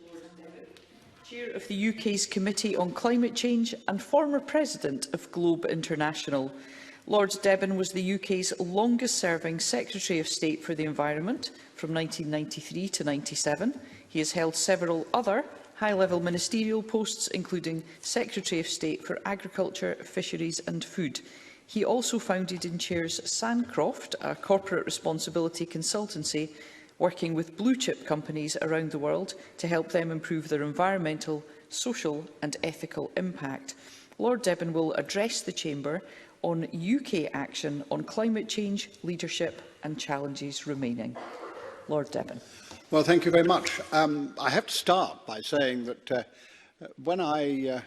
Lord Deben, Chair of the UK's Committee on Climate Change and former President of Globe International. Lord Deben was the UK's longest-serving Secretary of State for the Environment from 1993 to 97. He has held several other high-level ministerial posts, including Secretary of State for Agriculture, Fisheries and Food. He also founded and chairs Sancroft, a corporate responsibility consultancy working with blue-chip companies around the world to help them improve their environmental, social and ethical impact. Lord Deben will address the Chamber on UK action on climate change, leadership and challenges remaining. Lord Deben. Well, thank you very much. I have to start by saying that when I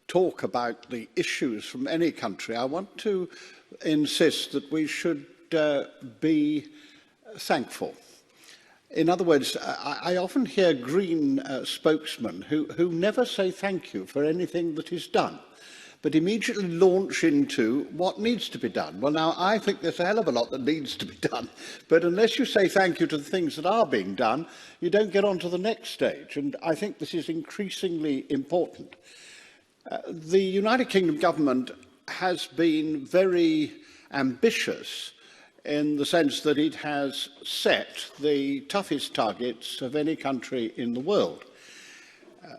talk about the issues from any country, I want to insist that we should be thankful. In other words, I often hear Green spokesmen who never say thank you for anything that is done, but immediately launch into what needs to be done. Well, now, I think there's a hell of a lot that needs to be done, but unless you say thank you to the things that are being done, you don't get on to the next stage, and I think this is increasingly important. The United Kingdom government has been very ambitious in the sense that it has set the toughest targets of any country in the world.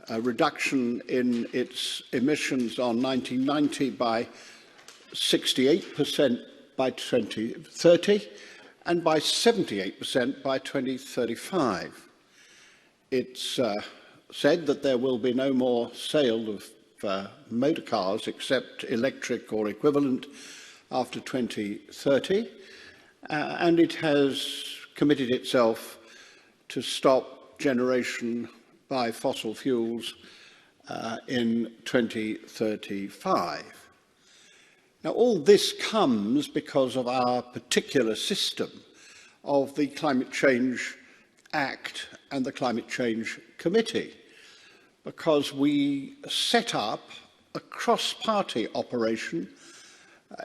A reduction in its emissions on 1990 by 68% by 2030 and by 78% by 2035. It's said that there will be no more sale of motor cars except electric or equivalent after 2030. And it has committed itself to stop generation by fossil fuels in 2035. Now, all this comes because of our particular system of the Climate Change Act and the Climate Change Committee, because we set up a cross-party operation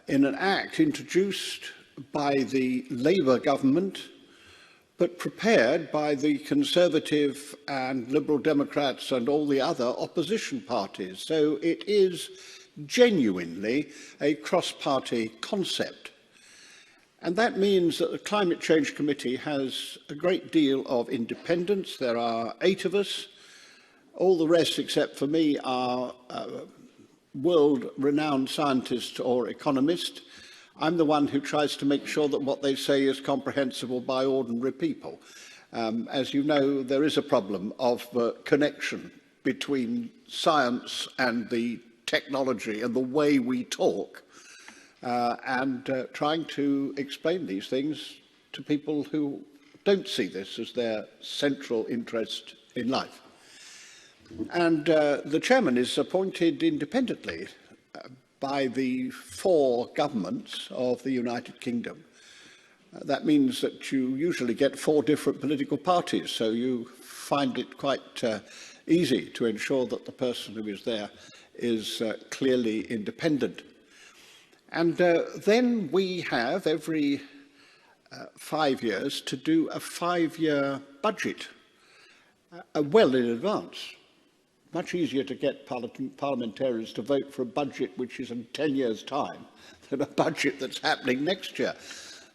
in an act introduced by the Labour government, but prepared by the Conservative and Liberal Democrats and all the other opposition parties. So it is genuinely a cross-party concept. And that means that the Climate Change Committee has a great deal of independence. There are 8 of us. All the rest, except for me, are world-renowned scientists or economists. I'm the one who tries to make sure that what they say is comprehensible by ordinary people. As you know, there is a problem of connection between science and the technology and the way we talk, and trying to explain these things to people who don't see this as their central interest in life. And the chairman is appointed independently by the 4 governments of the United Kingdom. That means that you usually get 4 different political parties, so you find it quite easy to ensure that the person who is there is clearly independent. And then we have every 5 years to do a 5-year budget, well in advance. Much easier to get parliamentarians to vote for a budget which is in 10 years' time than a budget that's happening next year.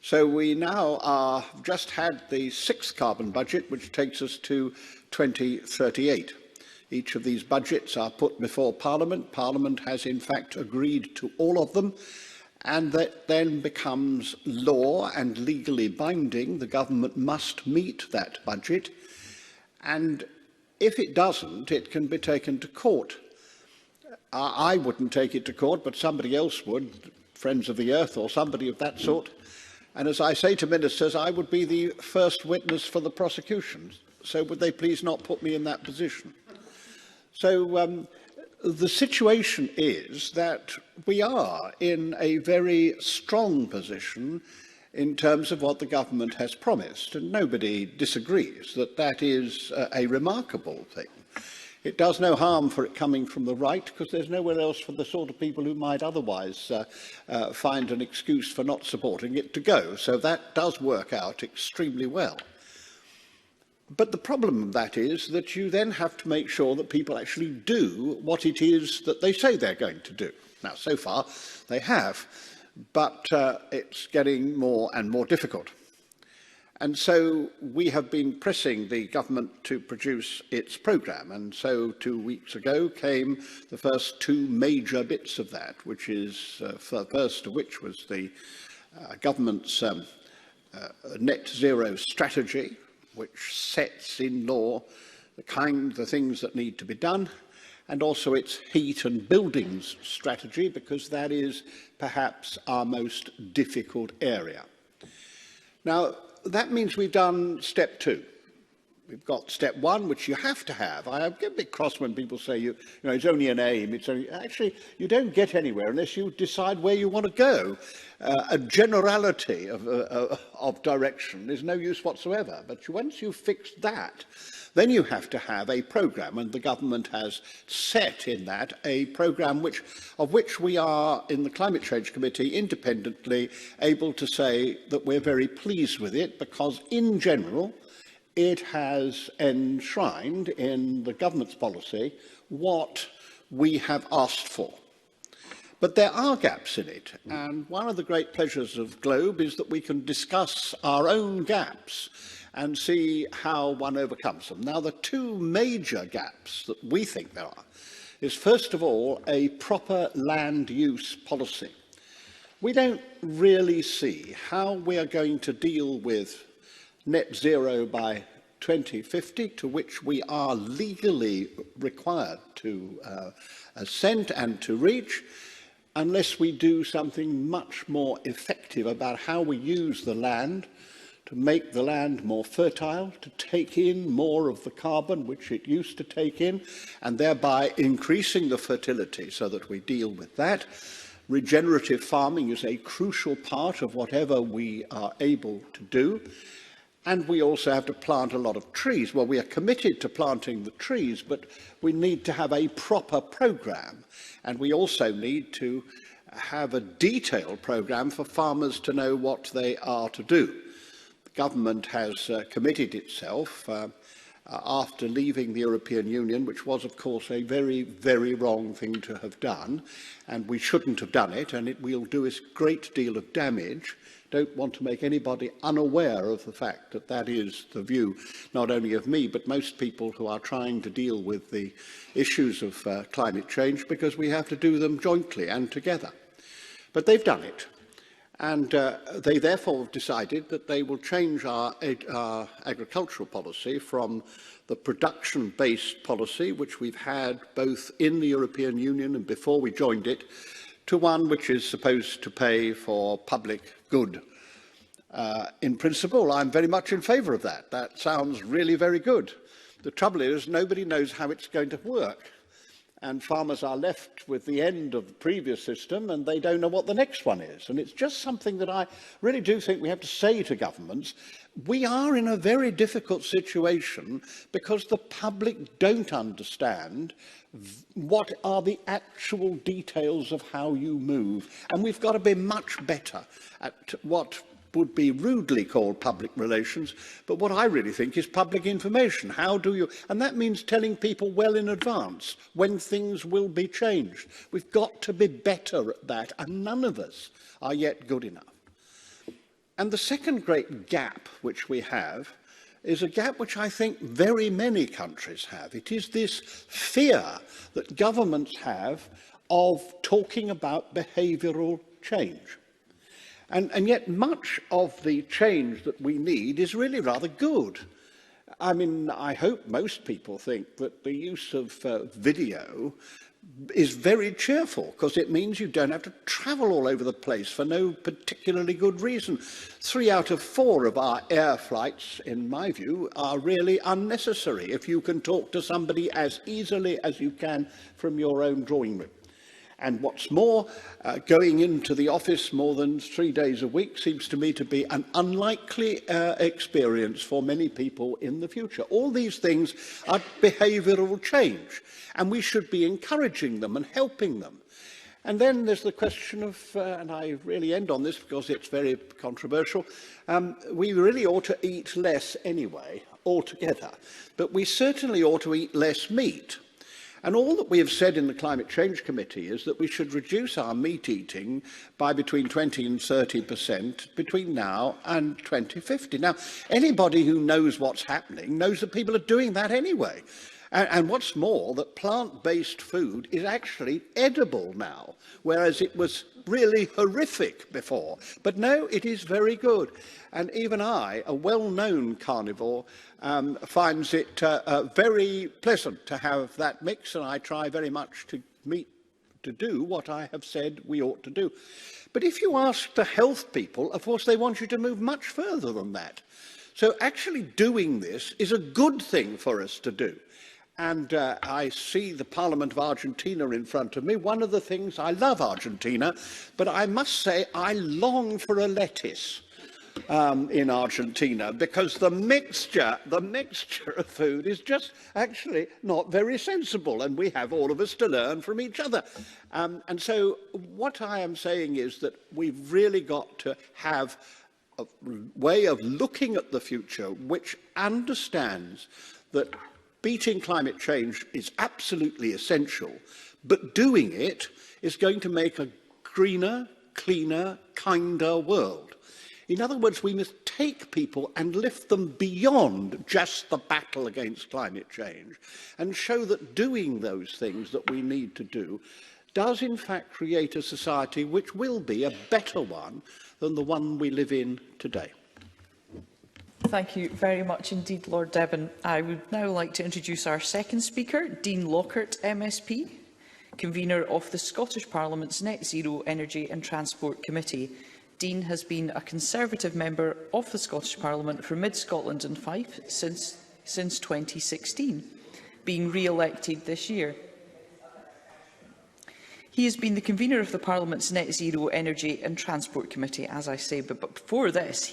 So we now are just had the 6th carbon budget, which takes us to 2038. Each of these budgets are put before Parliament. Parliament has in fact agreed to all of them, and that then becomes law and legally binding. The government must meet that budget, and if it doesn't, it can be taken to court. I wouldn't take it to court, but somebody else would, Friends of the Earth or somebody of that sort. And as I say to ministers, I would be the first witness for the prosecution. So would they please not put me in that position? So the situation is that we are in a very strong position in terms of what the government has promised, and nobody disagrees that that is a remarkable thing. It does no harm for it coming from the right, because there's nowhere else for the sort of people who might otherwise find an excuse for not supporting it to go. So that does work out extremely well. But the problem of that is that you then have to make sure that people actually do what it is that they say they're going to do. Now, so far, they have, but it's getting more and more difficult. And so we have been pressing the government to produce its programme. And so 2 weeks ago came the first two major bits of that, which is, the first of which was the government's net zero strategy, which sets in law the things that need to be done, and also its heat and buildings strategy, because that is perhaps our most difficult area. Now, that means we've done step two. We've got step one, which you have to have. I get a bit cross when people say, you know, it's only an aim. Actually, you don't get anywhere unless you decide where you want to go. A generality of direction is no use whatsoever. But once you've fixed that, then you have to have a programme, and the government has set in that a programme of which we are, in the Climate Change Committee, independently able to say that we're very pleased with it, because in general, it has enshrined in the government's policy what we have asked for. But there are gaps in it, and one of the great pleasures of Globe is that we can discuss our own gaps and see how one overcomes them. Now, the two major gaps that we think there are is, first of all, a proper land use policy. We don't really see how we are going to deal with net zero by 2050, to which we are legally required to assent and to reach, unless we do something much more effective about how we use the land, to make the land more fertile, to take in more of the carbon which it used to take in, and thereby increasing the fertility so that we deal with that. Regenerative farming is a crucial part of whatever we are able to do. And we also have to plant a lot of trees. Well, we are committed to planting the trees, but we need to have a proper programme. And we also need to have a detailed programme for farmers to know what they are to do. The government has committed itself after leaving the European Union, which was, of course, a very, very wrong thing to have done, and we shouldn't have done it, and it will do us a great deal of damage. Don't want to make anybody unaware of the fact that that is the view, not only of me, but most people who are trying to deal with the issues of climate change, because we have to do them jointly and together. But they've done it. And they therefore have decided that they will change our agricultural policy from the production-based policy, which we've had both in the European Union and before we joined it, to one which is supposed to pay for public good. In principle, I'm very much in favour of that. That sounds really very good. The trouble is, nobody knows how it's going to work. And farmers are left with the end of the previous system, and they don't know what the next one is. And it's just something that I really do think we have to say to governments. We are in a very difficult situation because the public don't understand what are the actual details of how you move. And we've got to be much better at what would be rudely called public relations, but what I really think is public information. How do you, and that means telling people well in advance when things will be changed. We've got to be better at that, and none of us are yet good enough. And the second great gap which we have is a gap which I think very many countries have. It is this fear that governments have of talking about behavioural change. And yet much of the change that we need is really rather good. I mean, I hope most people think that the use of video is very cheerful, because it means you don't have to travel all over the place for no particularly good reason. 3 out of 4 of our air flights, in my view, are really unnecessary if you can talk to somebody as easily as you can from your own drawing room. And what's more, going into the office more than 3 days a week seems to me to be an unlikely experience for many people in the future. All these things are behavioural change, and we should be encouraging them and helping them. And then there's the question of, and I really end on this because it's very controversial, we really ought to eat less anyway. altogether, but we certainly ought to eat less meat. And all that we have said in the Climate Change Committee is that we should reduce our meat eating by between 20 and 30% between now and 2050. Now, anybody who knows what's happening knows that people are doing that anyway. And what's more, that plant-based food is actually edible now, whereas it was really horrific before. But no, it is very good. And even I, a well-known carnivore, finds it very pleasant to have that mix, and I try very much to do what I have said we ought to do. But if you ask the health people, of course, they want you to move much further than that. So actually doing this is a good thing for us to do. And I see the Parliament of Argentina in front of me. One of the things, I love Argentina, but I must say I long for a lettuce in Argentina, because the mixture of food is just actually not very sensible, and we have all of us to learn from each other. And so what I am saying is that we've really got to have a way of looking at the future which understands that beating climate change is absolutely essential, but doing it is going to make a greener, cleaner, kinder world. In other words, we must take people and lift them beyond just the battle against climate change and show that doing those things that we need to do does in fact create a society which will be a better one than the one we live in today. Thank you very much indeed, Lord Deben. I would now like to introduce our second speaker, Dean Lockhart MSP, Convener of the Scottish Parliament's Net Zero Energy and Transport Committee. Dean has been a Conservative member of the Scottish Parliament for Mid-Scotland and Fife since 2016, being re-elected this year. He has been the convener of the Parliament's Net Zero Energy and Transport Committee, as I say, but before this,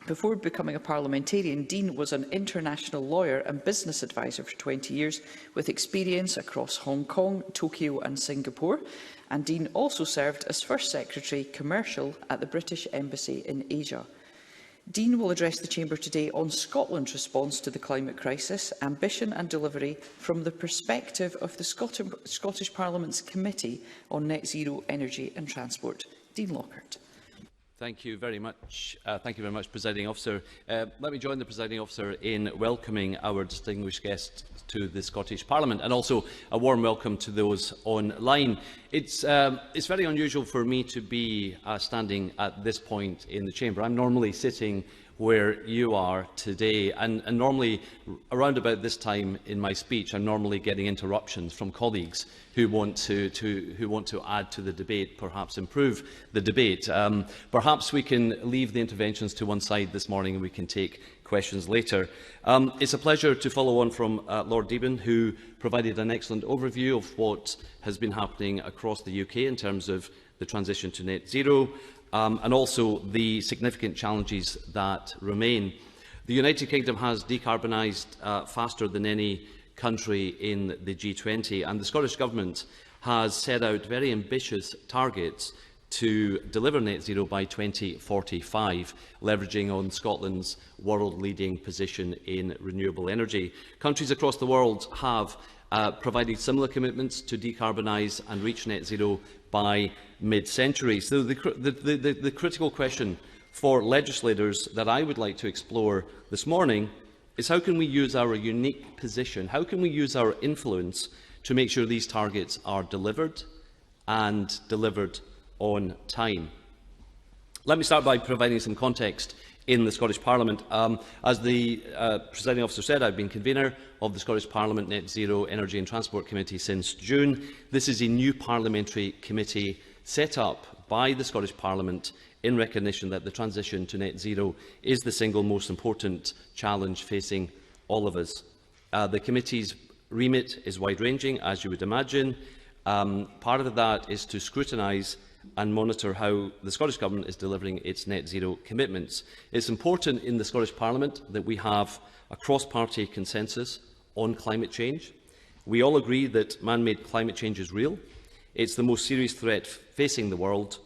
before becoming a parliamentarian, Dean was an international lawyer and business advisor for 20 years, with experience across Hong Kong, Tokyo and Singapore. And Dean also served as First Secretary Commercial at the British Embassy in Asia. Dean will address the Chamber today on Scotland's response to the climate crisis, ambition and delivery from the perspective of the Scottish Parliament's Committee on Net Zero Energy and Transport. Dean Lockhart. Thank you very much, Presiding Officer. Let me join the Presiding Officer in welcoming our distinguished guests to the Scottish Parliament, and also a warm welcome to those online. It's very unusual for me to be standing at this point in the Chamber. I'm normally sitting where you are today, and normally around about this time in my speech I'm normally getting interruptions from colleagues who want to add to the debate, perhaps improve the debate. Perhaps we can leave the interventions to one side this morning and we can take questions later. It's a pleasure to follow on from Lord Deben, who provided an excellent overview of what has been happening across the UK in terms of the transition to net zero, and also the significant challenges that remain. The United Kingdom has decarbonised faster than any country in the G20, and the Scottish Government has set out very ambitious targets to deliver net zero by 2045, leveraging on Scotland's world-leading position in renewable energy. Countries across the world have provided similar commitments to decarbonise and reach net zero by mid-century. So the critical question for legislators that I would like to explore this morning is how can we use our unique position, how can we use our influence to make sure these targets are delivered and delivered on time. Let me start by providing some context in the Scottish Parliament. As the Presiding Officer said, I've been convener of the Scottish Parliament Net Zero Energy and Transport Committee since June. This is a new parliamentary committee set up by the Scottish Parliament in recognition that the transition to net zero is the single most important challenge facing all of us. The committee's remit is wide-ranging, as you would imagine. Part of that is to scrutinise and monitor how the Scottish Government is delivering its net zero commitments. It's important in the Scottish Parliament that we have a cross-party consensus on climate change. We all agree that man-made climate change is real, it's the most serious threat facing the world,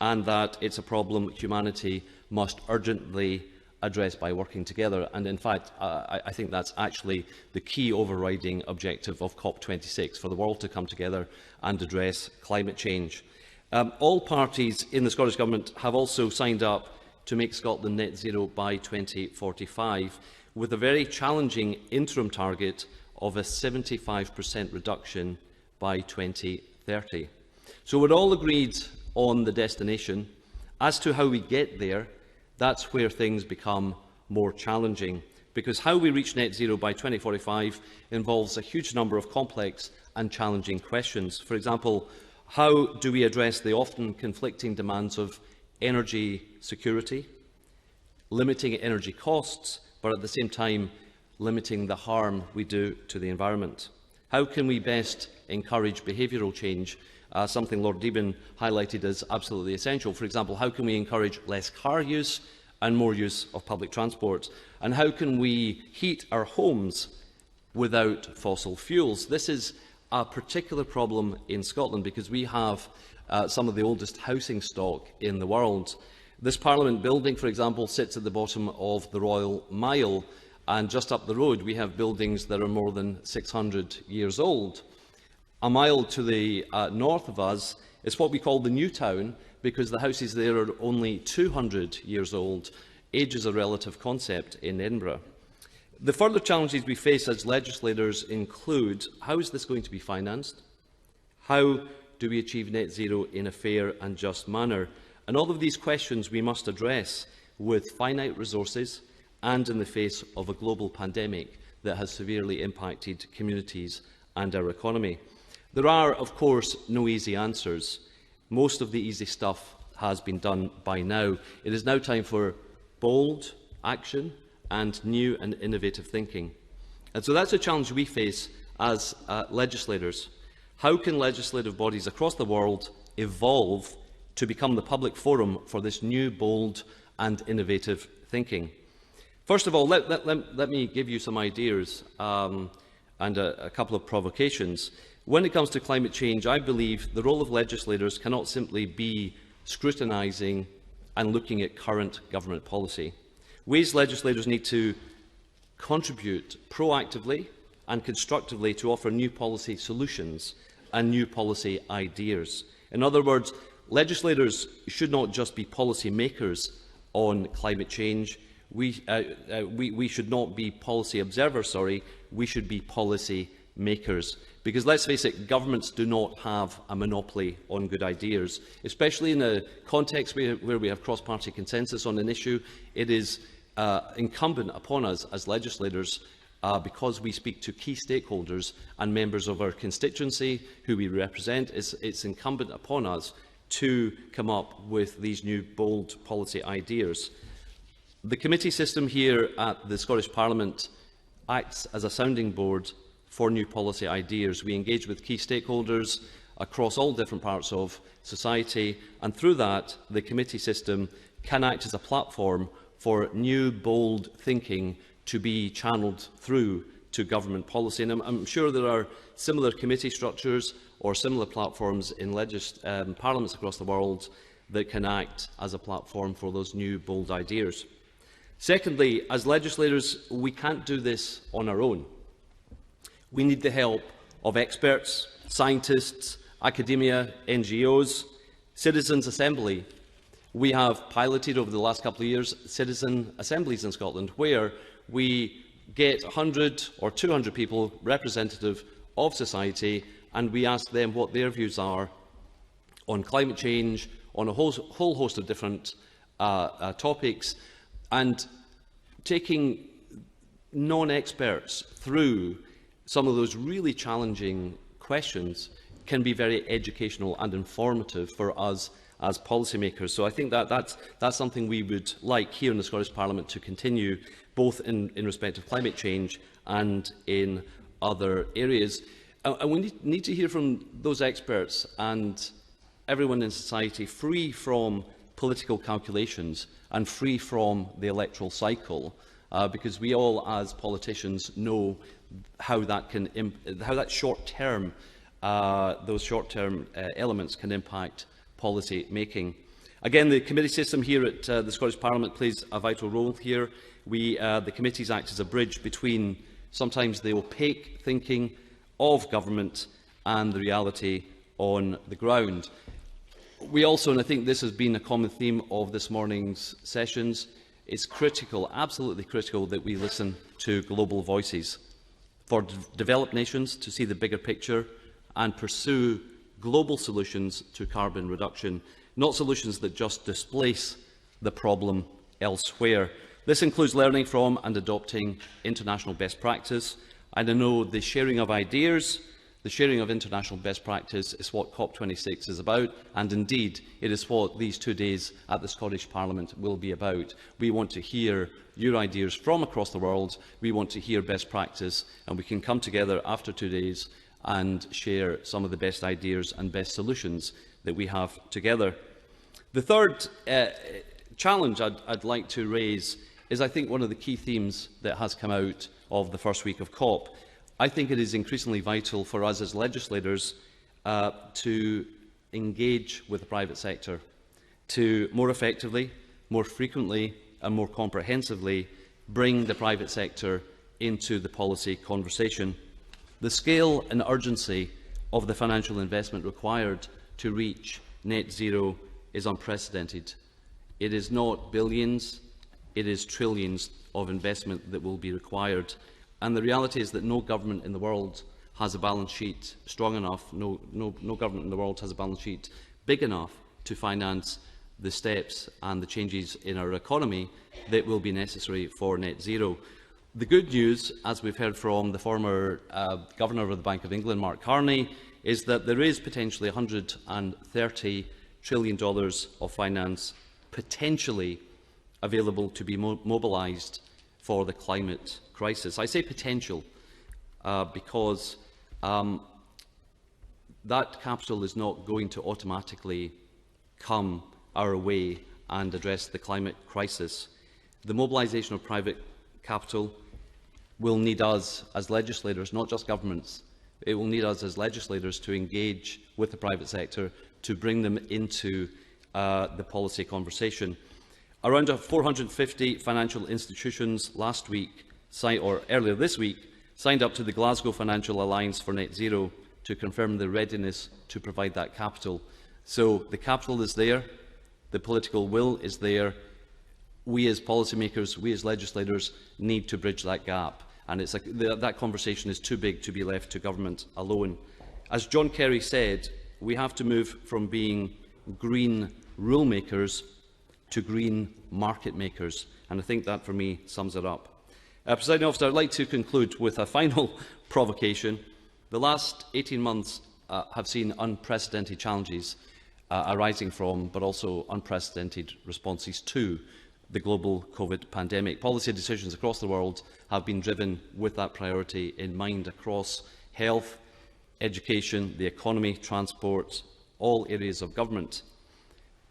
and that it's a problem humanity must urgently addressed by working together. And in fact, I think that's actually the key overriding objective of COP26, for the world to come together and address climate change. All parties in the Scottish Government have also signed up to make Scotland net zero by 2045, with a very challenging interim target of a 75% reduction by 2030. So we're all agreed on the destination. As to how we get there, that's where things become more challenging, because how we reach net zero by 2045 involves a huge number of complex and challenging questions. For example, how do we address the often conflicting demands of energy security, limiting energy costs, but at the same time limiting the harm we do to the environment? How can we best encourage behavioural change, something Lord Deben highlighted as absolutely essential? For example, how can we encourage less car use and more use of public transport? And how can we heat our homes without fossil fuels? This is a particular problem in Scotland because we have some of the oldest housing stock in the world. This Parliament building, for example, sits at the bottom of the Royal Mile, and just up the road we have buildings that are more than 600 years old. A mile to the north of us is what we call the New Town, because the houses there are only 200 years old. Age is a relative concept in Edinburgh. The further challenges we face as legislators include: how is this going to be financed? How do we achieve net zero in a fair and just manner? And all of these questions we must address with finite resources and in the face of a global pandemic that has severely impacted communities and our economy. There are, of course, no easy answers. Most of the easy stuff has been done by now. It is now time for bold action and new and innovative thinking. And so that's a challenge we face as legislators. How can legislative bodies across the world evolve to become the public forum for this new, bold and innovative thinking? First of all, let me give you some ideas and a couple of provocations. When it comes to climate change, I believe the role of legislators cannot simply be scrutinising and looking at current government policy. We as legislators need to contribute proactively and constructively to offer new policy solutions and new policy ideas. In other words, legislators should not just be policy makers on climate change. We should not be policy observers, we should be policy makers. Because let's face it, governments do not have a monopoly on good ideas, especially in a context where we have cross-party consensus on an issue. It is incumbent upon us as legislators, because we speak to key stakeholders and members of our constituency who we represent, it's incumbent upon us to come up with these new bold policy ideas. The committee system here at the Scottish Parliament acts as a sounding board for new policy ideas. We engage with key stakeholders across all different parts of society, and through that, the committee system can act as a platform for new, bold thinking to be channelled through to government policy. And I'm sure there are similar committee structures or similar platforms in parliaments across the world that can act as a platform for those new, bold ideas. Secondly, as legislators, we can't do this on our own. We need the help of experts, scientists, academia, NGOs, citizens' assembly. We have piloted over the last couple of years citizen assemblies in Scotland, where we get 100 or 200 people representative of society, and we ask them what their views are on climate change, on a whole host of different topics, and taking non-experts through some of those really challenging questions can be very educational and informative for us as policymakers. So I think that's something we would like here in the Scottish Parliament to continue, both in respect of climate change and in other areas. And we need to hear from those experts and everyone in society, free from political calculations and free from the electoral cycle, because we all, as politicians, know how that those short-term elements can impact policy making. Again, the committee system here at the Scottish Parliament plays a vital role here. The committees act as a bridge between sometimes the opaque thinking of government and the reality on the ground. We also, and I think this has been a common theme of this morning's sessions, it's critical, absolutely critical, that we listen to global voices for developed nations to see the bigger picture and pursue global solutions to carbon reduction, not solutions that just displace the problem elsewhere. This includes learning from and adopting international best practice. And I know the sharing of ideas, the sharing of international best practice is what COP26 is about, and indeed it is what these 2 days at the Scottish Parliament will be about. We want to hear your ideas from across the world, we want to hear best practice, and we can come together after 2 days and share some of the best ideas and best solutions that we have together. The third challenge I'd like to raise is, I think, one of the key themes that has come out of the first week of COP. I think it is increasingly vital for us as legislators to engage with the private sector, to more effectively, more frequently and more comprehensively bring the private sector into the policy conversation. The scale and urgency of the financial investment required to reach net zero is unprecedented. It is not billions, it is trillions of investment that will be required. And the reality is that no government in the world has a balance sheet strong enough, no government in the world has a balance sheet big enough to finance the steps and the changes in our economy that will be necessary for net zero. The good news, as we've heard from the former Governor of the Bank of England, Mark Carney, is that there is potentially $130 trillion of finance potentially available to be mobilised for the climate crisis. I say potential because that capital is not going to automatically come our way and address the climate crisis. The mobilisation of private capital will need us as legislators, not just governments. It will need us as legislators to engage with the private sector to bring them into the policy conversation. Around 450 financial institutions last week, or earlier this week, signed up to the Glasgow Financial Alliance for Net Zero to confirm their readiness to provide that capital. So the capital is there, the political will is there. We as policymakers, we as legislators need to bridge that gap. And it's that conversation is too big to be left to government alone. As John Kerry said, we have to move from being green rule makers to green market makers. And I think that, for me, sums it up. Presiding Officer, I'd like to conclude with a final provocation. The last 18 months have seen unprecedented challenges arising from, but also unprecedented responses to, the global COVID pandemic. Policy decisions across the world have been driven with that priority in mind across health, education, the economy, transport, all areas of government.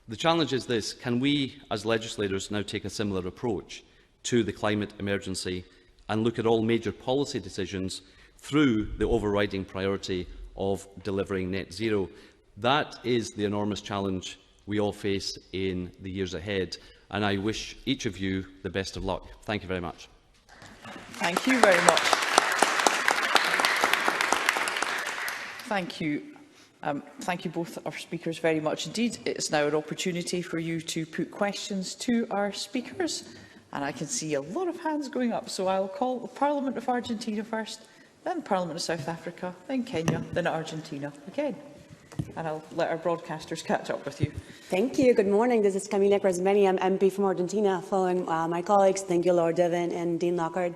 The challenge is this: can we, as legislators, now take a similar approach to the climate emergency and look at all major policy decisions through the overriding priority of delivering net zero? That is the enormous challenge we all face in the years ahead, and I wish each of you the best of luck. Thank you very much. Thank you very much. Thank you. Thank you both our speakers very much indeed. It's now an opportunity for you to put questions to our speakers, and I can see a lot of hands going up, so I'll call the Parliament of Argentina first, then Parliament of South Africa, then Kenya, then Argentina again. And I'll let our broadcasters catch up with you. Thank you. Good morning. This is Camila Cresmeni. I'm MP from Argentina, following my colleagues. Thank you, Lord Deben and Dean Lockhart.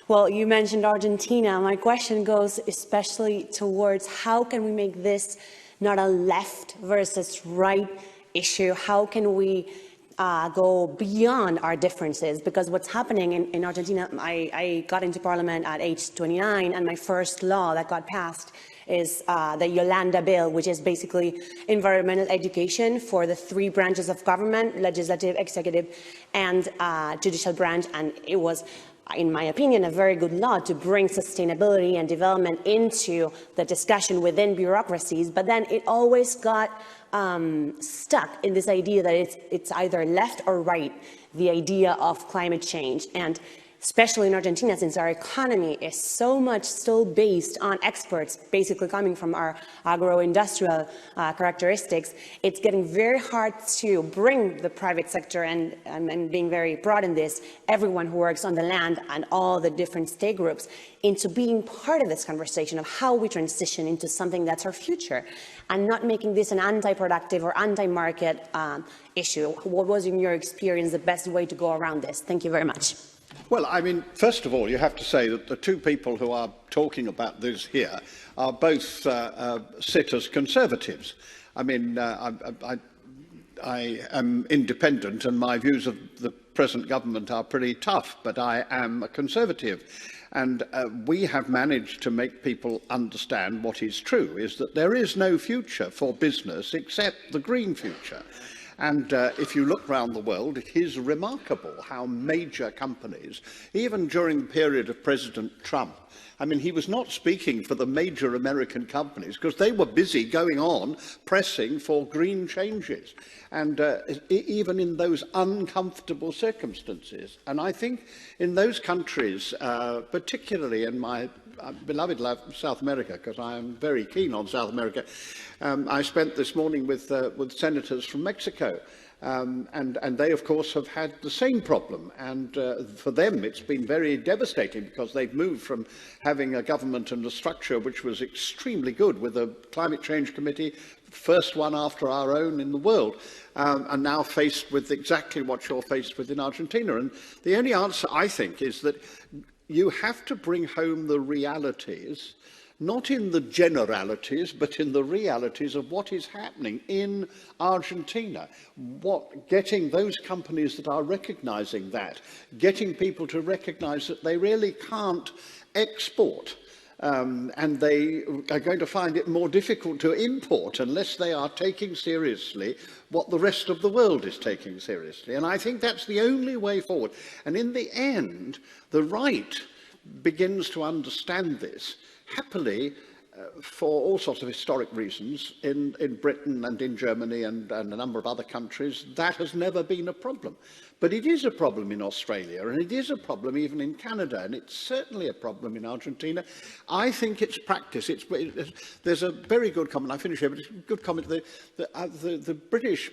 Well, you mentioned Argentina. My question goes especially towards how can we make this not a left versus right issue? How can we go beyond our differences? Because what's happening in Argentina, I got into Parliament at age 29, and my first law that got passed is the Yolanda Bill, which is basically environmental education for the three branches of government: legislative, executive, and judicial branch. And it was in my opinion, a very good law to bring sustainability and development into the discussion within bureaucracies, but then it always got stuck in this idea that it's either left or right, the idea of climate change. And especially in Argentina, since our economy is so much still based on exports, basically coming from our agro-industrial characteristics, it's getting very hard to bring the private sector and being very broad in this, everyone who works on the land and all the different state groups into being part of this conversation of how we transition into something that's our future and not making this an anti-productive or anti-market issue. What was, in your experience, the best way to go around this? Thank you very much. Well, I mean, first of all, you have to say that the two people who are talking about this here are both sit as Conservatives. I mean, I am independent and my views of the present government are pretty tough, but I am a Conservative. And we have managed to make people understand what is true, is that there is no future for business except the green future. And if you look around the world, it is remarkable how major companies, even during the period of President Trump, I mean, he was not speaking for the major American companies because they were busy going on pressing for green changes. And even in those uncomfortable circumstances. And I think in those countries, particularly in my beloved South America, because I am very keen on South America, I spent this morning with senators from Mexico. And they, of course, have had the same problem. And for them, it's been very devastating because they've moved from having a government and a structure which was extremely good with a climate change committee, first one after our own in the world, and now faced with exactly what you're faced with in Argentina. And the only answer, I think, is that you have to bring home the realities, not in the generalities, but in the realities of what is happening in Argentina. Getting those companies that are recognising that, getting people to recognise that they really can't export. And they are going to find it more difficult to import unless they are taking seriously what the rest of the world is taking seriously. And I think that's the only way forward. And in the end, the right begins to understand this. Happily, for all sorts of historic reasons, in Britain and in Germany and a number of other countries, that has never been a problem. But it is a problem in Australia, and it is a problem even in Canada, and it's certainly a problem in Argentina. I think it's practice. There's a very good comment, I finish here, but it's a good comment. The British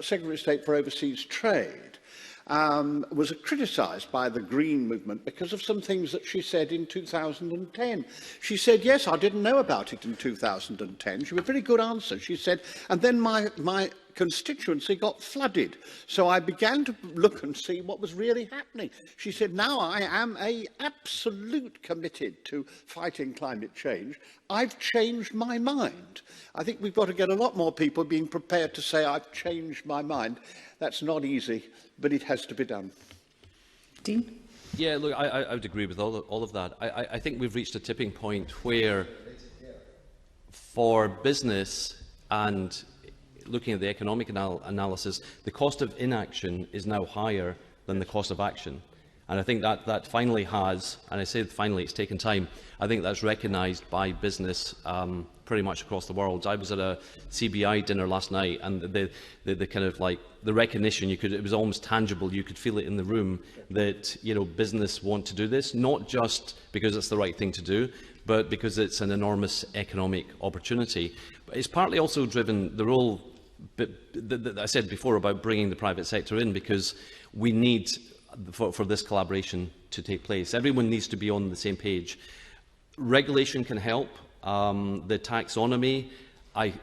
Secretary of State for Overseas Trade was criticised by the Green movement because of some things that she said in 2010. She said, yes, I didn't know about it in 2010. She had a very good answer. She said, and then my constituency got flooded. So I began to look and see what was really happening. She said, now I am absolute committed to fighting climate change. I've changed my mind. I think we've got to get a lot more people being prepared to say, I've changed my mind. That's not easy, but it has to be done. Dean? Yeah, look, I would agree with all of that. I think we've reached a tipping point where, for business and looking at the economic analysis, the cost of inaction is now higher than the cost of action. And I think that finally has, and I say finally, it's taken time, I think that's recognised by business pretty much across the world. I was at a CBI dinner last night, and the kind of like the recognition, it was almost tangible. You could feel it in the room that, you know, business want to do this, not just because it's the right thing to do, but because it's an enormous economic opportunity. But it's partly also driven the role that I said before about bringing the private sector in, because we need for this collaboration to take place. Everyone needs to be on the same page. Regulation can help. The taxonomy,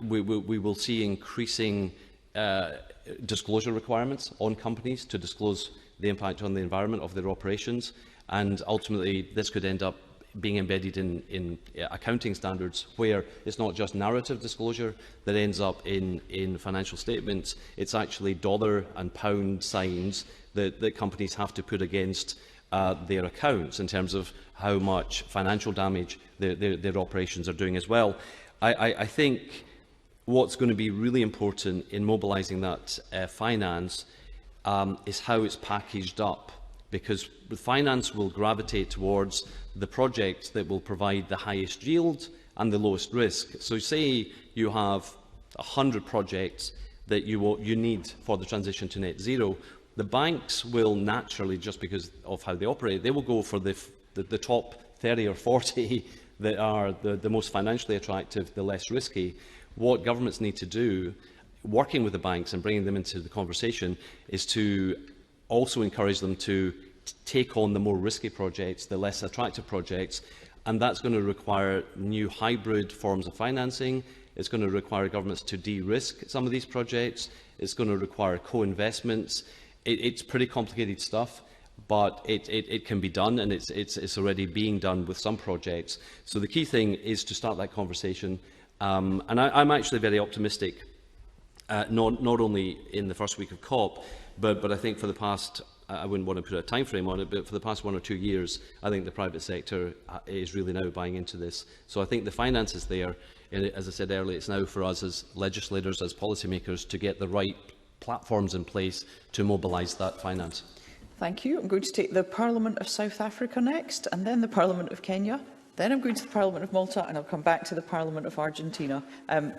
we will see increasing disclosure requirements on companies to disclose the impact on the environment of their operations, and ultimately this could end up being embedded in accounting standards, where it's not just narrative disclosure that ends up in financial statements, it's actually dollar and pound signs that companies have to put against their accounts in terms of how much financial damage their operations are doing as well. I think what's going to be really important in mobilising that finance is how it's packaged up, because the finance will gravitate towards the projects that will provide the highest yield and the lowest risk. So say you have 100 projects that you need for the transition to net zero, the banks will naturally, just because of how they operate, they will go for the top 30 or 40 that are the most financially attractive, the less risky. What governments need to do, working with the banks and bringing them into the conversation, is to also encourage them to take on the more risky projects, the less attractive projects, and that's going to require new hybrid forms of financing. It's going to require governments to de-risk some of these projects. It's going to require co-investments. It's pretty complicated stuff, but it can be done, and it's already being done with some projects. So the key thing is to start that conversation. And I'm actually very optimistic, not only in the first week of COP, but I think for the past, I wouldn't want to put a time frame on it, but for the past 1 or 2 years, I think the private sector is really now buying into this. So I think the finance is there. As I said earlier, it's now for us as legislators, as policymakers, to get the right platforms in place to mobilise that finance. Thank you. I'm going to take the Parliament of South Africa next, and then the Parliament of Kenya. Then I'm going to the Parliament of Malta, and I'll come back to the Parliament of Argentina.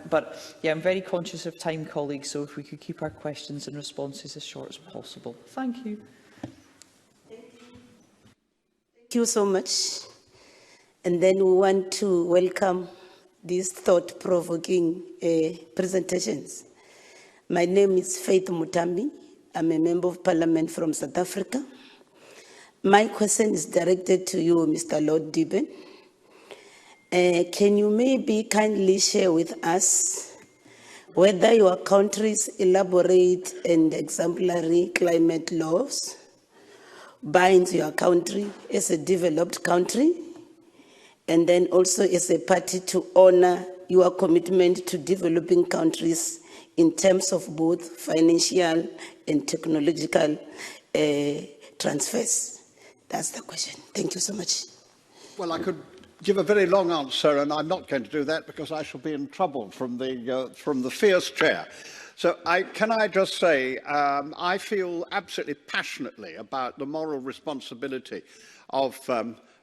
But yeah, I'm very conscious of time, colleagues, so if we could keep our questions and responses as short as possible. Thank you. Thank you so much. And then we want to welcome these thought-provoking presentations. My name is Faith Mutambi. I'm a Member of Parliament from South Africa. My question is directed to you, Mr. Lord Deben. Can you maybe kindly share with us whether your country's elaborate and exemplary climate laws binds your country as a developed country, and then also as a party to honor your commitment to developing countries in terms of both financial and technological transfers? That's the question. Thank you so much. Well, I could give a very long answer, and I'm not going to do that because I shall be in trouble from the fierce chair. So can I just say, I feel absolutely passionately about the moral responsibility of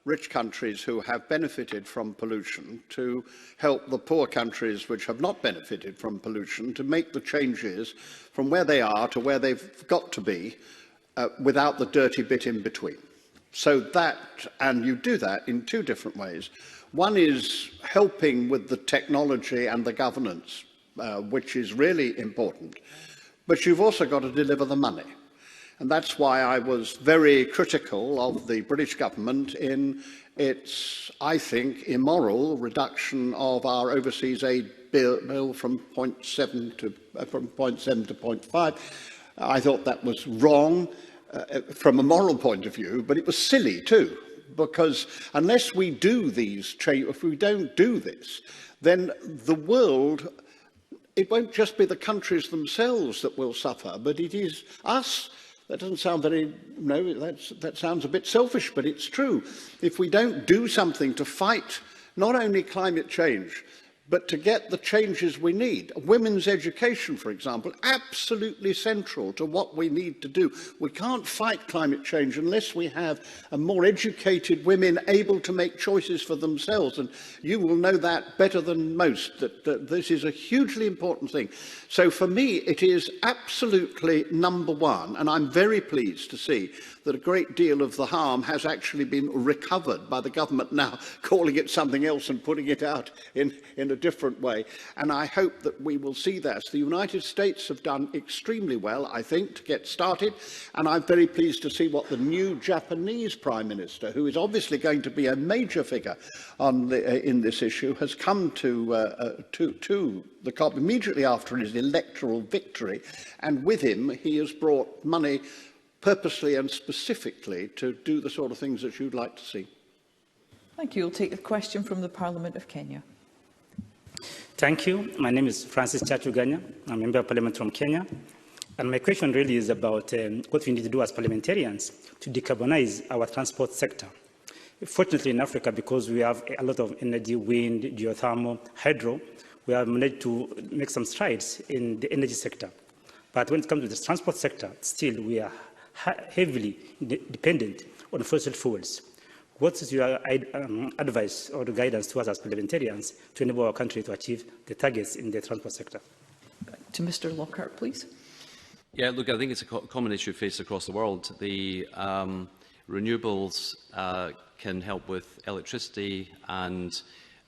rich countries who have benefited from pollution to help the poor countries which have not benefited from pollution to make the changes from where they are to where they've got to be without the dirty bit in between. So that, and you do that in two different ways. One is helping with the technology and the governance, which is really important, but you've also got to deliver the money. And that's why I was very critical of the British government in its, I think, immoral reduction of our overseas aid bill from 0.7 to 0.5. I thought that was wrong from a moral point of view, but it was silly too, because unless we do these if we don't do this, then the world, it won't just be the countries themselves that will suffer, but it is us. That doesn't sound very, no, that sounds a bit selfish, but it's true. If we don't do something to fight not only climate change, but to get the changes we need. Women's education, for example, absolutely central to what we need to do. We can't fight climate change unless we have a more educated women able to make choices for themselves. And you will know that better than most, that this is a hugely important thing. So for me, it is absolutely number one. And I'm very pleased to see that a great deal of the harm has actually been recovered by the government now, calling it something else and putting it out in a different way. And I hope that we will see that. The United States have done extremely well, I think, to get started. And I'm very pleased to see what the new Japanese Prime Minister, who is obviously going to be a major figure in this issue, has come to the COP immediately after his electoral victory. And with him, he has brought money purposely and specifically to do the sort of things that you'd like to see. Thank you. We'll take the question from the Parliament of Kenya. Thank you. My name is Francis Chatuganya. I'm a Member of Parliament from Kenya. And my question really is about what we need to do as parliamentarians to decarbonize our transport sector. Fortunately in Africa, because we have a lot of energy, wind, geothermal, hydro, we have managed to make some strides in the energy sector. But when it comes to the transport sector, still we are heavily dependent on fossil fuels. What is your advice or guidance to us as parliamentarians to enable our country to achieve the targets in the transport sector? To Mr Lockhart, please. Yeah, look, I think it's a common issue faced across the world. The renewables can help with electricity, and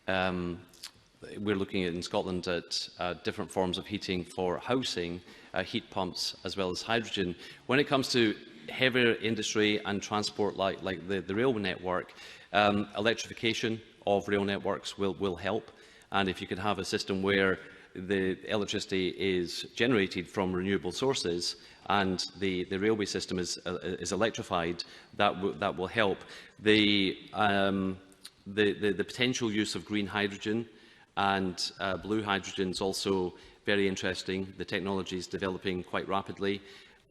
we're looking at, in Scotland at different forms of heating for housing, heat pumps, as well as hydrogen. When it comes to heavier industry and transport like the rail network, electrification of rail networks will help. And if you could have a system where the electricity is generated from renewable sources and the railway system is electrified, that will help. The potential use of green hydrogen and blue hydrogen is also very interesting. The technology is developing quite rapidly.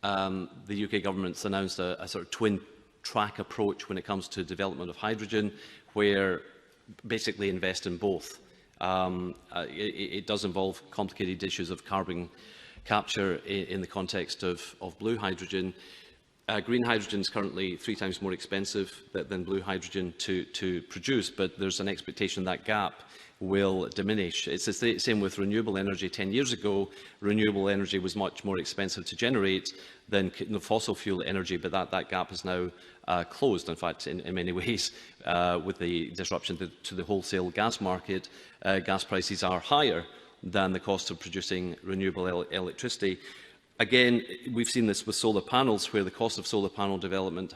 The UK government's announced a sort of twin-track approach when it comes to development of hydrogen, where basically invest in both. It does involve complicated issues of carbon capture in the context of blue hydrogen. Green hydrogen is currently 3 times more expensive than blue hydrogen to produce, but there's an expectation that gap will diminish. It's the same with renewable energy. 10 years ago, renewable energy was much more expensive to generate than fossil fuel energy, but that gap is now closed. In fact, in many ways, with the disruption to the wholesale gas market, gas prices are higher than the cost of producing renewable electricity. Again, we've seen this with solar panels, where the cost of solar panel development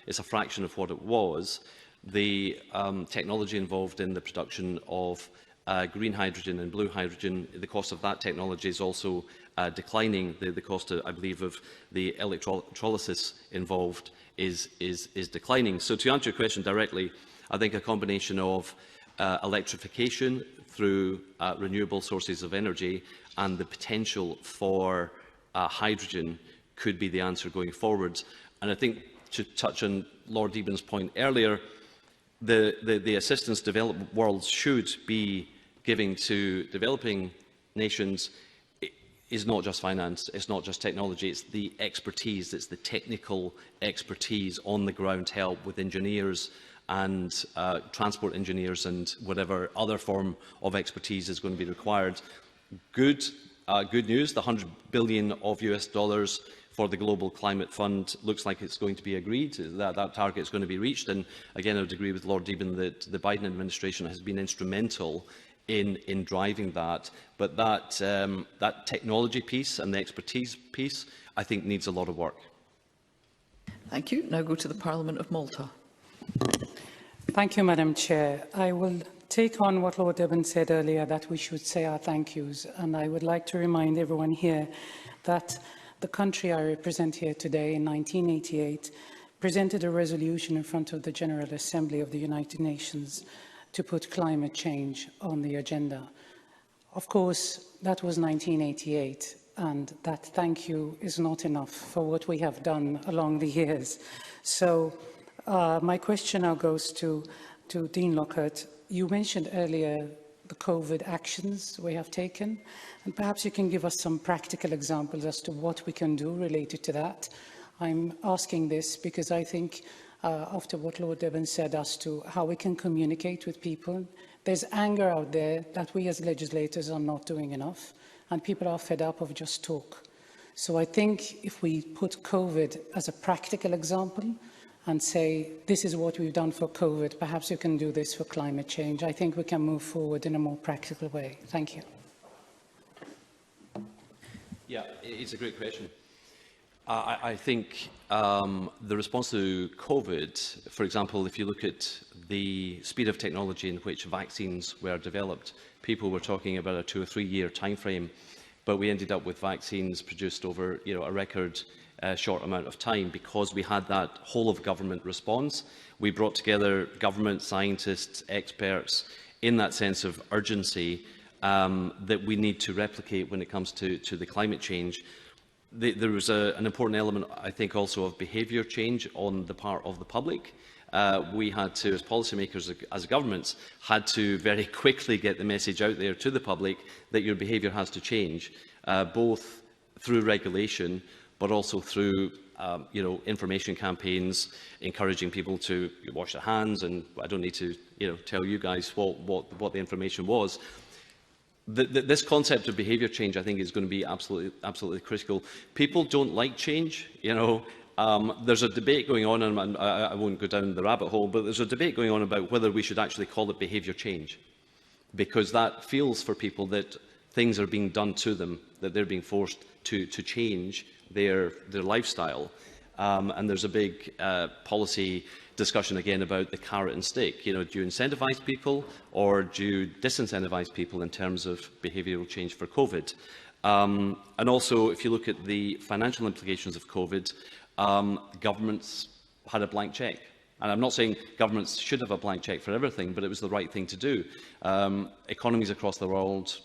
is a fraction of what it was. The technology involved in the production of green hydrogen and blue hydrogen, the cost of that technology is also declining. The cost, I believe, of the electrolysis involved is declining. So to answer your question directly, I think a combination of electrification through renewable sources of energy and the potential for hydrogen could be the answer going forward. And I think, to touch on Lord Deben's point earlier, the assistance developed world should be giving to developing nations is not just finance, it's not just technology, it's the expertise, it's the technical expertise on the ground help with engineers and transport engineers and whatever other form of expertise is going to be required. Good news, the $100 billion of US dollars for the Global Climate Fund looks like it's going to be agreed, that target is going to be reached. And again, I would agree with Lord Deben that the Biden administration has been instrumental in driving that. But that technology piece and the expertise piece, I think, needs a lot of work. Thank you. Now go to the Parliament of Malta. Thank you, Madam Chair. I will take on what Lord Deben said earlier, that we should say our thank yous. And I would like to remind everyone here that the country I represent here today, in 1988, presented a resolution in front of the General Assembly of the United Nations to put climate change on the agenda. Of course, that was 1988, and that thank you is not enough for what we have done along the years. So my question now goes to Dean Lockhart. You mentioned earlier the COVID actions we have taken, and perhaps you can give us some practical examples as to what we can do related to that. I'm asking this because I think, after what Lord Deben said as to how we can communicate with people, there's anger out there that we as legislators are not doing enough, and people are fed up of just talk. So I think if we put COVID as a practical example, and say, this is what we've done for COVID, perhaps you can do this for climate change. I think we can move forward in a more practical way. Thank you. Yeah, it's a great question. I think the response to COVID, for example, if you look at the speed of technology in which vaccines were developed, people were talking about a 2 or 3 year time frame, but we ended up with vaccines produced over a record short amount of time because we had that whole of government response. We brought together government, scientists, experts in that sense of urgency that we need to replicate when it comes to the climate change. There was an important element, I think, also of behaviour change on the part of the public. We had to, as policymakers, as governments, had to very quickly get the message out there to the public that your behaviour has to change, both through regulation, but also through information campaigns, encouraging people to wash their hands, and I don't need to tell you guys what the information was. This concept of behaviour change, I think, is going to be absolutely critical. People don't like change, there's a debate going on, and I won't go down the rabbit hole, but there's a debate going on about whether we should actually call it behaviour change, because that feels for people that things are being done to them, that they're being forced to change their lifestyle. And there's a big policy discussion again about the carrot and stick. Do you incentivise people or do you disincentivize people in terms of behavioural change for COVID? And also, if you look at the financial implications of COVID, governments had a blank cheque. And I'm not saying governments should have a blank cheque for everything, but it was the right thing to do. Economies across the world,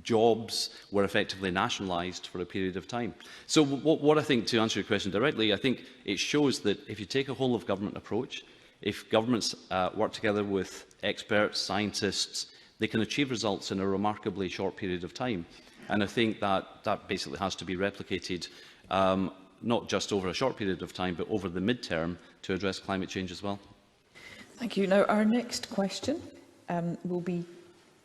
jobs were effectively nationalised for a period of time. So what I think, to answer your question directly, I think it shows that if you take a whole-of-government approach, if governments work together with experts, scientists, they can achieve results in a remarkably short period of time. And I think that basically has to be replicated, not just over a short period of time, but over the mid-term to address climate change as well. Thank you. Now, our next question will be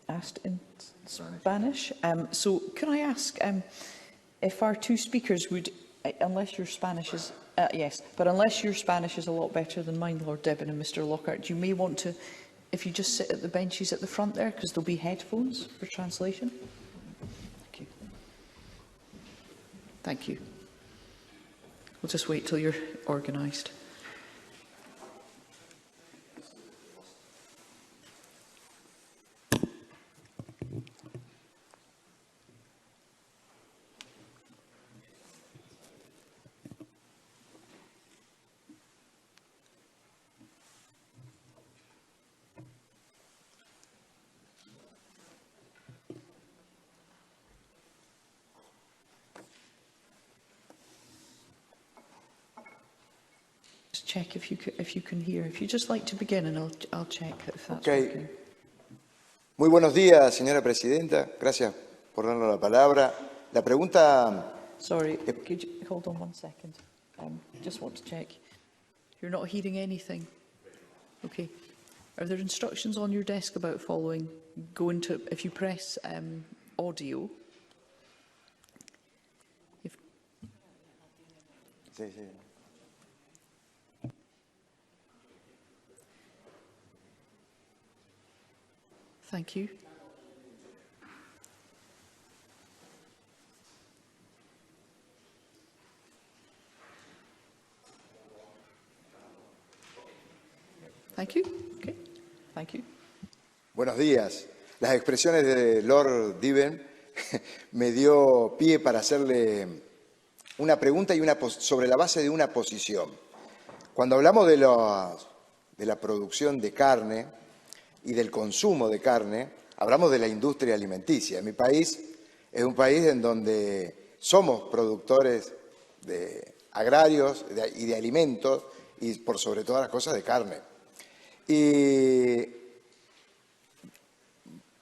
asked in Spanish. So can I ask if our two speakers would, unless your Spanish is, yes, but unless your Spanish is a lot better than mine, Lord Deben and Mr Lockhart, you may want to, if you just sit at the benches at the front there, because there'll be headphones for translation. Thank you. Thank you. We'll just wait till you're organised. Check if you can hear. If you just like to begin, and I'll check if that's okay. Muy buenos días, señora presidenta. Gracias por darnos la palabra. La pregunta. Sorry, could you hold on 1 second? Just want to check. You're not hearing anything. Okay. Are there instructions on your desk about following? Go into, if you press audio. Sí, sí. Thank you. Thank you. Okay. Thank you. Buenos días. Las expresiones de Lord Deben me dio pie para hacerle una pregunta y sobre la base de una posición. Cuando hablamos de la producción de carne y del consumo de carne, hablamos de la industria alimenticia. Mi país es un país en donde somos productores de agrarios y de alimentos y por sobre todas las cosas de carne. Y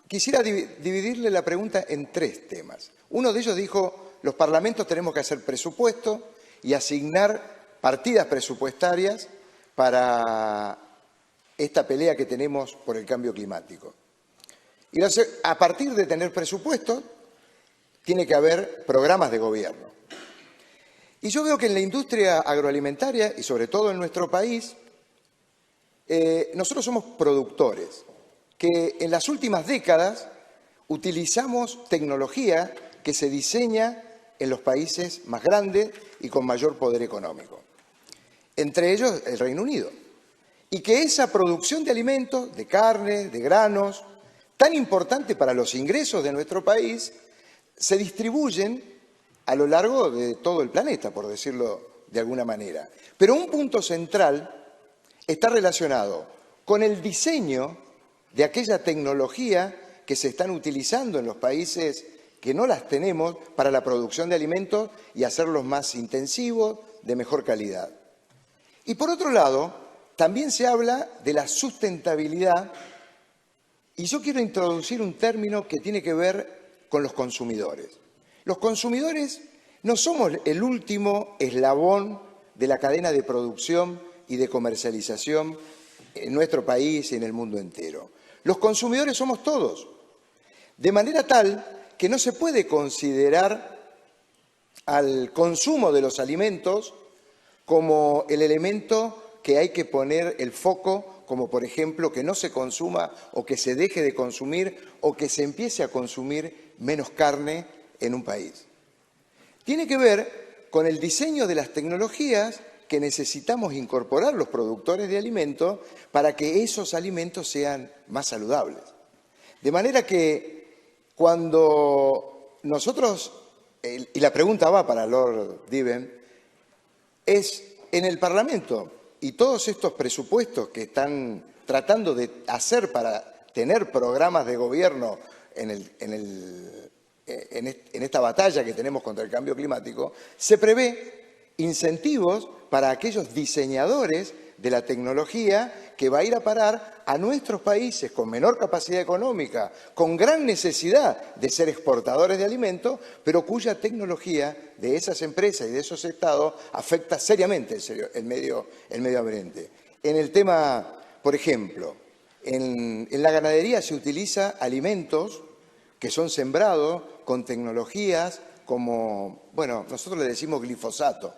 quisiera dividirle la pregunta en 3 temas. Uno de ellos dijo, los parlamentos tenemos que hacer presupuesto y asignar partidas presupuestarias para esta pelea que tenemos por el cambio climático. Y a partir de tener presupuesto, tiene que haber programas de gobierno. Y yo veo que en la industria agroalimentaria, y sobre todo en nuestro país, nosotros somos productores, que en las últimas décadas utilizamos tecnología que se diseña en los países más grandes y con mayor poder económico, entre ellos el Reino Unido. Y que esa producción de alimentos, de carne, de granos, tan importante para los ingresos de nuestro país, se distribuyen a lo largo de todo el planeta, por decirlo de alguna manera. Pero un punto central está relacionado con el diseño de aquella tecnología que se están utilizando en los países que no las tenemos para la producción de alimentos y hacerlos más intensivos, de mejor calidad. Y por otro lado, también se habla de la sustentabilidad y yo quiero introducir un término que tiene que ver con los consumidores. Los consumidores No somos el último eslabón de la cadena de producción y de comercialización en nuestro país y en el mundo entero. Los consumidores somos todos, de manera tal que no se puede considerar al consumo de los alimentos como el elemento que hay que poner el foco, como por ejemplo que no se consuma o que se deje de consumir o que se empiece a consumir menos carne en un país. Tiene que ver con el diseño de las tecnologías que necesitamos incorporar los productores de alimentos para que esos alimentos sean más saludables. De manera que cuando nosotros, y la pregunta va para Lord Deben, es en el Parlamento y todos estos presupuestos que están tratando de hacer para tener programas de gobierno en esta batalla que tenemos contra el cambio climático, se prevé incentivos para aquellos diseñadores de la tecnología que va a ir a parar a nuestros países con menor capacidad económica, con gran necesidad de ser exportadores de alimentos, pero cuya tecnología de esas empresas y de esos estados afecta seriamente el medio ambiente. En el tema, por ejemplo, en la ganadería se utiliza alimentos que son sembrados con tecnologías como, bueno, nosotros le decimos glifosato.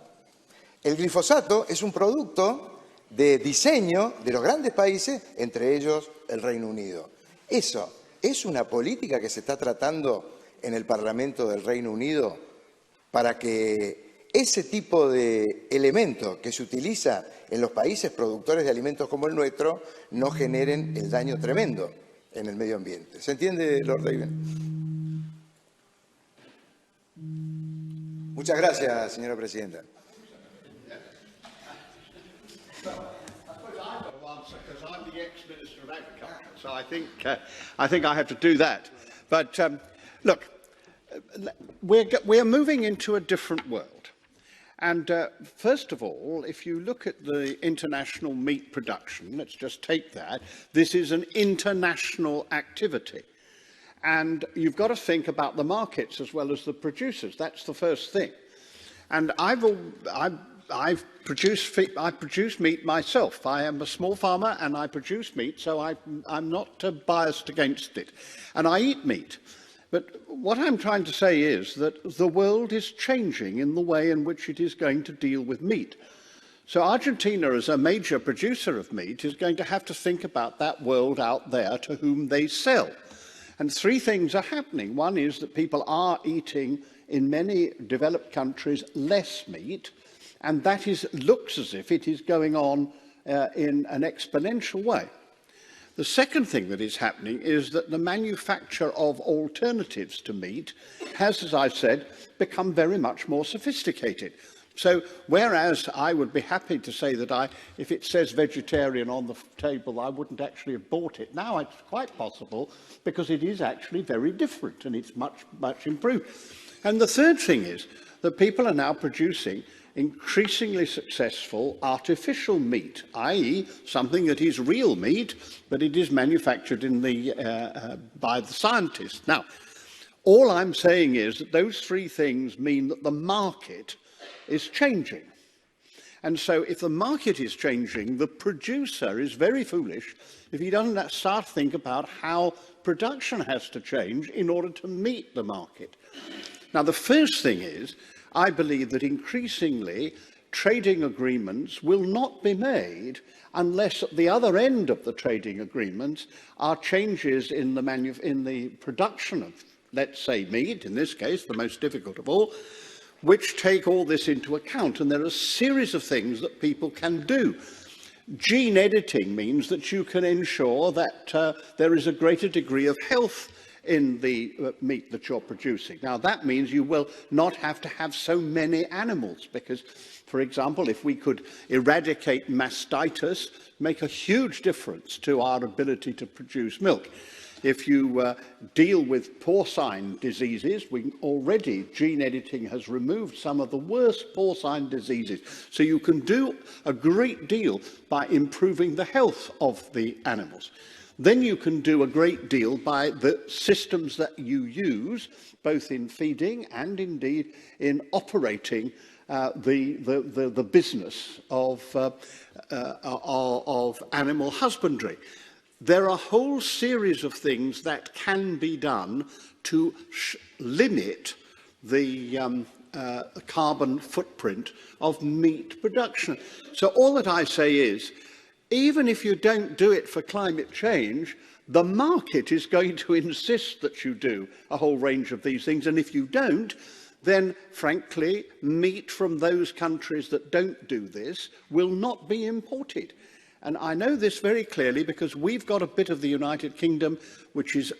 El glifosato es un producto de diseño de los grandes países, entre ellos el Reino Unido. Eso es una política que se está tratando en el Parlamento del Reino Unido para que ese tipo de elementos que se utiliza en los países productores de alimentos como el nuestro no generen el daño tremendo en el medio ambiente. ¿Se entiende, Lord Deben? Muchas gracias, señora presidenta. Because I'm the ex-Minister of Agriculture, so I think I have to do that. But look, we're moving into a different world. And first of all, if you look at the international meat production, let's just take that, this is an international activity. And you've got to think about the markets as well as the producers. That's the first thing. And I produce meat myself. I am a small farmer and I produce meat, so I'm not biased against it. And I eat meat. But what I'm trying to say is that the world is changing in the way in which it is going to deal with meat. So Argentina, as a major producer of meat, is going to have to think about that world out there to whom they sell. And three things are happening. One is that people are eating, in many developed countries, less meat, and that looks as if it is going on in an exponential way. The second thing that is happening is that the manufacture of alternatives to meat has, as I said, become very much more sophisticated. So whereas I would be happy to say that if it says vegetarian on the table, I wouldn't actually have bought it. Now it's quite possible because it is actually very different and it's much, much improved. And the third thing is that people are now producing increasingly successful artificial meat, i.e. something that is real meat, but it is manufactured by the scientists. Now, all I'm saying is that those three things mean that the market is changing. And so if the market is changing, the producer is very foolish if he doesn't start to think about how production has to change in order to meet the market. Now, the first thing is, I believe that increasingly trading agreements will not be made unless at the other end of the trading agreements are changes in the production of, let's say, meat, in this case, the most difficult of all, which take all this into account. And there are a series of things that people can do. Gene editing means that you can ensure that there is a greater degree of health in the meat that you're producing. Now, that means you will not have to have so many animals because, for example, if we could eradicate mastitis, make a huge difference to our ability to produce milk. If you deal with porcine diseases, already gene editing has removed some of the worst porcine diseases. So you can do a great deal by improving the health of the animals. then you can do a great deal by the systems that you use, both in feeding and indeed in operating the business of animal husbandry. There are a whole series of things that can be done to limit the carbon footprint of meat production. So all that I say is, even if you don't do it for climate change, the market is going to insist that you do a whole range of these things. And if you don't, then frankly, meat from those countries that don't do this will not be imported. And I know this very clearly because we've got a bit of the United Kingdom which is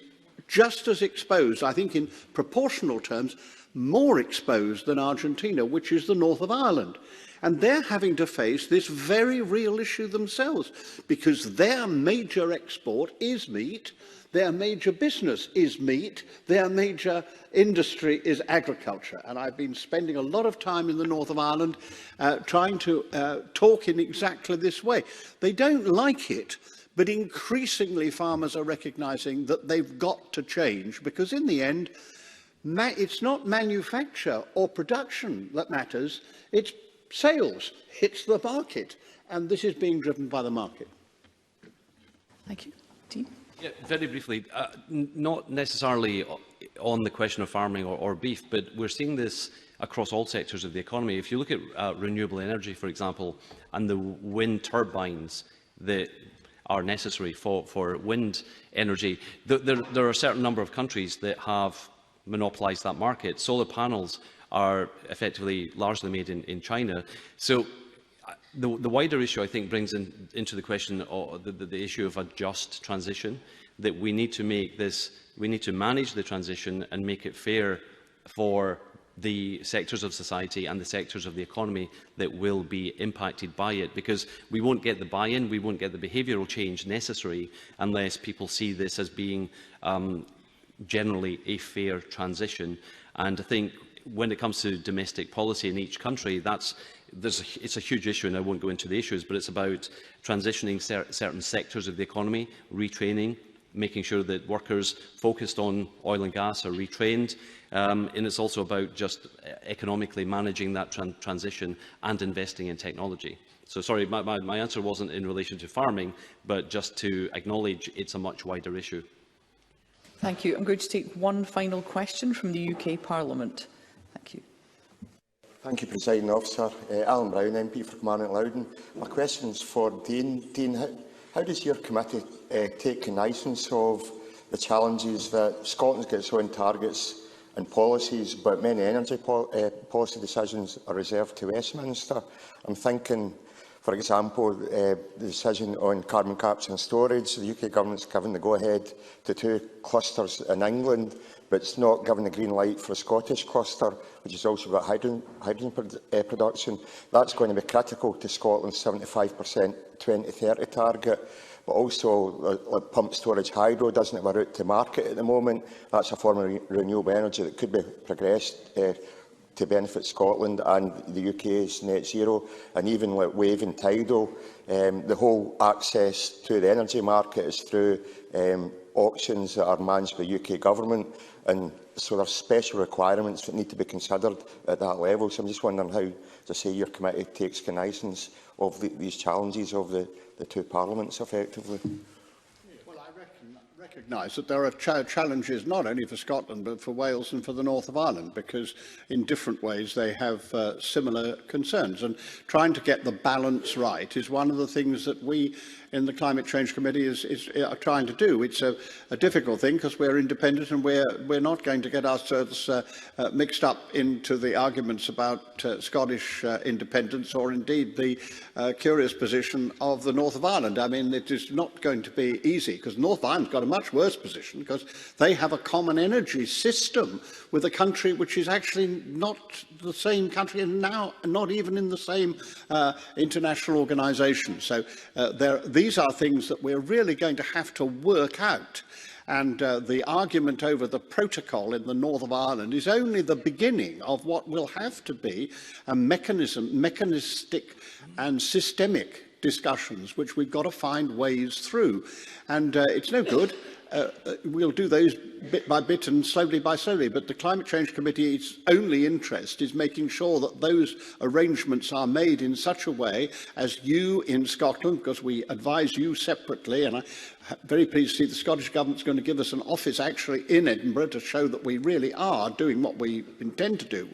just as exposed, I think in proportional terms, more exposed than Argentina, which is the north of Ireland. And they're having to face this very real issue themselves because their major export is meat, their major business is meat, their major industry is agriculture. And I've been spending a lot of time in the north of Ireland trying to talk in exactly this way. They don't like it, but increasingly farmers are recognising that they've got to change because in the end, it's not manufacture or production that matters, it's sales, it's the market, and this is being driven by the market. Thank you. Dean? Yeah, very briefly, not necessarily on the question of farming or beef, but we're seeing this across all sectors of the economy. If you look at renewable energy, for example, and the wind turbines that are necessary for wind energy, there are a certain number of countries that have monopolised that market. Solar panels are effectively largely made in China. So the wider issue, I think, brings into the question of the issue of a just transition, that we need to make this, we need to manage the transition and make it fair for the sectors of society and the sectors of the economy that will be impacted by it, because we won't get the buy-in, we won't get the behavioural change necessary unless people see this as being generally a fair transition. And I think when it comes to domestic policy in each country, it's a huge issue, and I won't go into the issues, but it's about transitioning certain sectors of the economy, retraining, making sure that workers focused on oil and gas are retrained, and it's also about just economically managing that transition and investing in technology. So sorry, my answer wasn't in relation to farming, but just to acknowledge it's a much wider issue. Thank you. I'm going to take one final question from the UK Parliament. Thank you. Thank you, Presiding Officer. Alan Brown, MP for Convener Loudon. My question is for Dean. Dean, how does your committee take cognizance of the challenges that Scotland's got its own targets and policies, but many energy policy decisions are reserved to Westminster? I'm thinking, for example, the decision on carbon capture and storage. The UK Government's given the go-ahead to 2 clusters in England, but it's not given the green light for a Scottish cluster, which has also got hydrogen production. That's going to be critical to Scotland's 75% 2030 target. But also, pumped storage hydro doesn't have a route to market at the moment. That's a form of renewable energy that could be progressed to benefit Scotland and the UK's net zero. And even like wave and tidal, the whole access to the energy market is through auctions that are managed by the UK Government, and so there are special requirements that need to be considered at that level. So I'm just wondering how, as I say, your committee takes cognizance of these challenges of the 2 parliaments effectively. Well, I recognise that there are challenges not only for Scotland but for Wales and for the north of Ireland, because in different ways they have similar concerns, and trying to get the balance right is one of the things that we in the Climate Change Committee are trying to do. It's a difficult thing because we're independent and we're not going to get ourselves mixed up into the arguments about Scottish independence or indeed the curious position of the north of Ireland. I mean, it is not going to be easy because North Ireland's got a much worse position because they have a common energy system with a country which is actually not the same country and now not even in the same international organisation. So these are things that we're really going to have to work out. And the argument over the protocol in the north of Ireland is only the beginning of what will have to be a mechanistic and systemic discussions which we've got to find ways through. And it's no good. We'll do those bit by bit and slowly by slowly, but the Climate Change Committee's only interest is making sure that those arrangements are made in such a way as you in Scotland, because we advise you separately, and I'm very pleased to see the Scottish Government's going to give us an office actually in Edinburgh to show that we really are doing what we intend to do.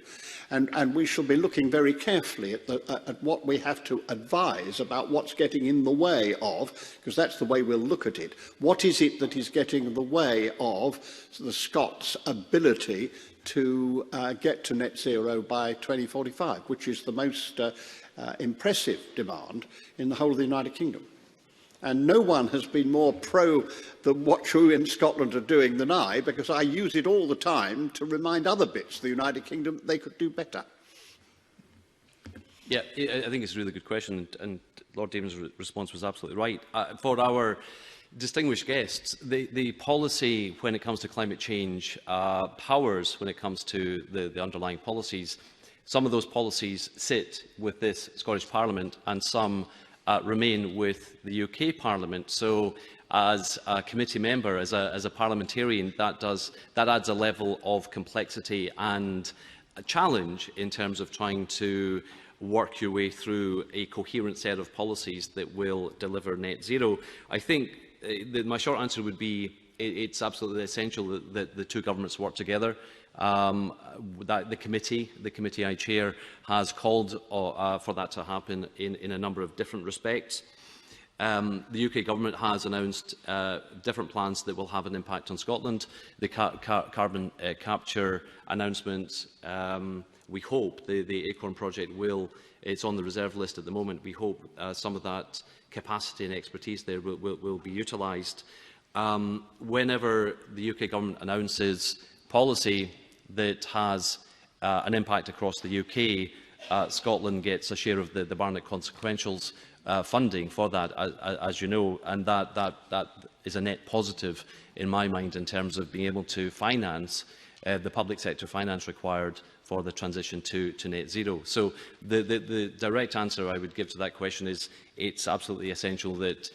And we shall be looking very carefully at what we have to advise about what's getting in the way of, because that's the way we'll look at it. What is it that is getting in the way of the Scots' ability to get to net zero by 2045, which is the most impressive demand in the whole of the United Kingdom? And no one has been more pro than what you in Scotland are doing than I, because I use it all the time to remind other bits of the United Kingdom that they could do better. Yeah, I think it's a really good question, and Lord Deben's response was absolutely right. For our distinguished guests, the policy when it comes to climate change, powers when it comes to the underlying policies, some of those policies sit with this Scottish Parliament and some remain with the UK Parliament. So as a committee member, as a parliamentarian, that adds a level of complexity and a challenge in terms of trying to work your way through a coherent set of policies that will deliver net zero. I think my short answer would be it's absolutely essential that the two governments work together. That the committee I chair has called for that to happen in a number of different respects. The UK government has announced different plans that will have an impact on Scotland. The carbon capture announcement, we hope the Acorn project it's on the reserve list at the moment. We hope some of that capacity and expertise there will be utilised. Whenever the UK government announces policy that has an impact across the UK, Scotland gets a share of the Barnett Consequentials funding for that, as you know, and that is a net positive in my mind in terms of being able to finance the public sector finance required for the transition to net zero. So the direct answer I would give to that question is it's absolutely essential that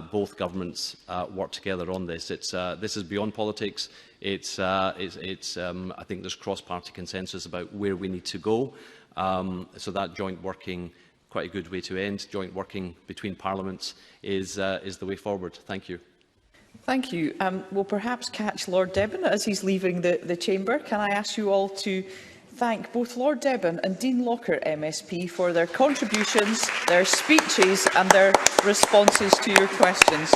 both governments work together on this. This is beyond politics. I think there's cross-party consensus about where we need to go. So that joint working, quite a good way to end, joint working between parliaments is the way forward. Thank you. Thank you. We'll perhaps catch Lord Deben as he's leaving the chamber. Can I ask you all to thank both Lord Deben and Dean Lockhart MSP for their contributions, their speeches and their responses to your questions.